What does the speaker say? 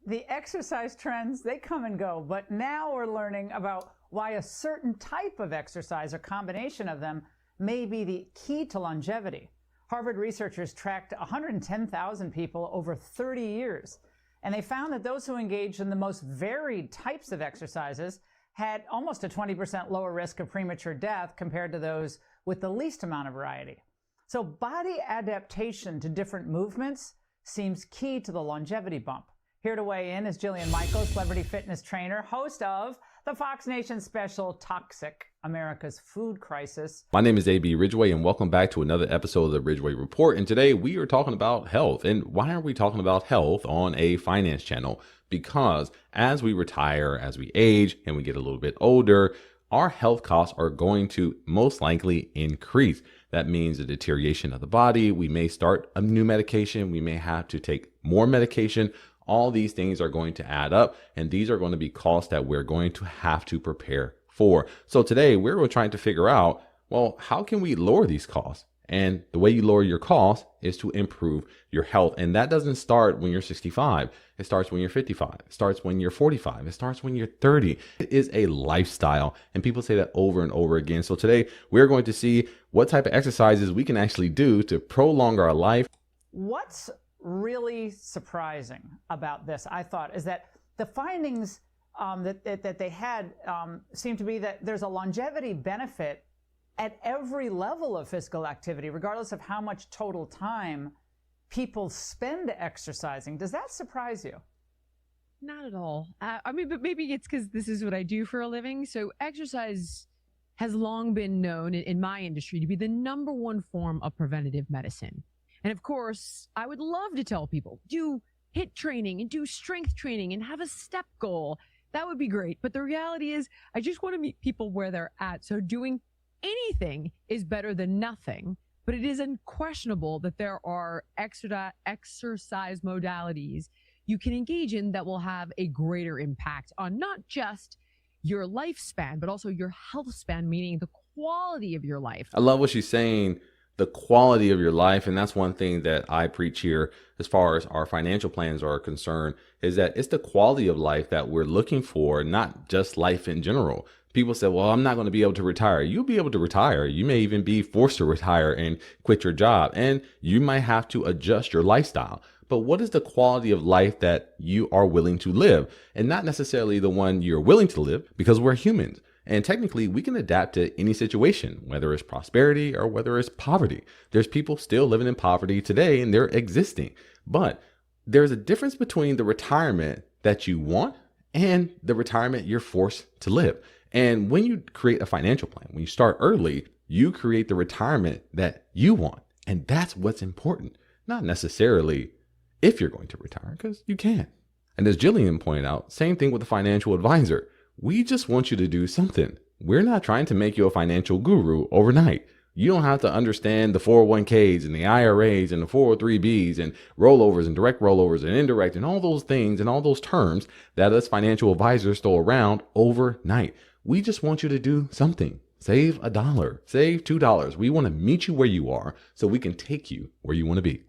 The exercise trends, they come and go, but now we're learning about why a certain type of exercise or combination of them may be the key to longevity. Harvard researchers tracked 110,000 people over 30 years, and they found that those who engaged in the most varied types of exercises had almost a 20% lower risk of premature death compared to those with the least amount of variety. So body adaptation to different movements seems key to the longevity bump. Here to weigh in is Jillian Michaels, celebrity fitness trainer, host of the Fox Nation special, Toxic, America's Food Crisis. My name is A.B. Ridgeway, and welcome back to another episode of the Ridgeway Report. And today we are talking about health. And why are we talking about health on a finance channel? Because as we retire, as we age, and we get a little bit older, our health costs are going to most likely increase. That means the deterioration of the body. We may start a new medication. We may have to take more medication. All these things are going to add up, and these are going to be costs that we're going to have to prepare for. So today we're trying to figure out, well, how can we lower these costs? And the way you lower your costs is to improve your health. And that doesn't start when you're 65. It starts when you're 55. It starts when you're 45. It starts when you're 30. It is a lifestyle. And people say that over and over again. So today we're going to see what type of exercises we can actually do to prolong our life. What's really surprising about this, I thought, is that the findings that they had seem to be that there's a longevity benefit at every level of physical activity, regardless of how much total time people spend exercising. Does that surprise you? Not at all. I mean, but maybe it's because this is what I do for a living. So exercise has long been known in my industry to be the #1 form of preventative medicine. And of course, I would love to tell people, do HIIT training and do strength training and have a step goal. That would be great. But the reality is, I just want to meet people where they're at. So doing anything is better than nothing. But it is unquestionable that there are exercise modalities you can engage in that will have a greater impact on not just your lifespan, but also your health span, meaning the quality of your life. I love what she's saying, the quality of your life. And that's one thing that I preach here as far as our financial plans are concerned, is that it's the quality of life that we're looking for, not just life in general. People say, well, I'm not going to be able to retire. You'll be able to retire. You may even be forced to retire and quit your job, and you might have to adjust your lifestyle. But what is the quality of life that you are willing to live? And not necessarily the one you're willing to live, because we're humans. And technically, we can adapt to any situation, whether it's prosperity or whether it's poverty. There's people still living in poverty today, and they're existing. But there's a difference between the retirement that you want and the retirement you're forced to live. And when you create a financial plan, when you start early, you create the retirement that you want. And that's what's important, not necessarily if you're going to retire, because you can. And as Jillian pointed out, same thing with a financial advisor. We just want you to do something. We're not trying to make you a financial guru overnight. You don't have to understand the 401ks and the IRAs and the 403bs and rollovers and direct rollovers and indirect and all those things and all those terms that us financial advisors throw around overnight. We just want you to do something. Save $1, save $2. We want to meet you where you are so we can take you where you want to be.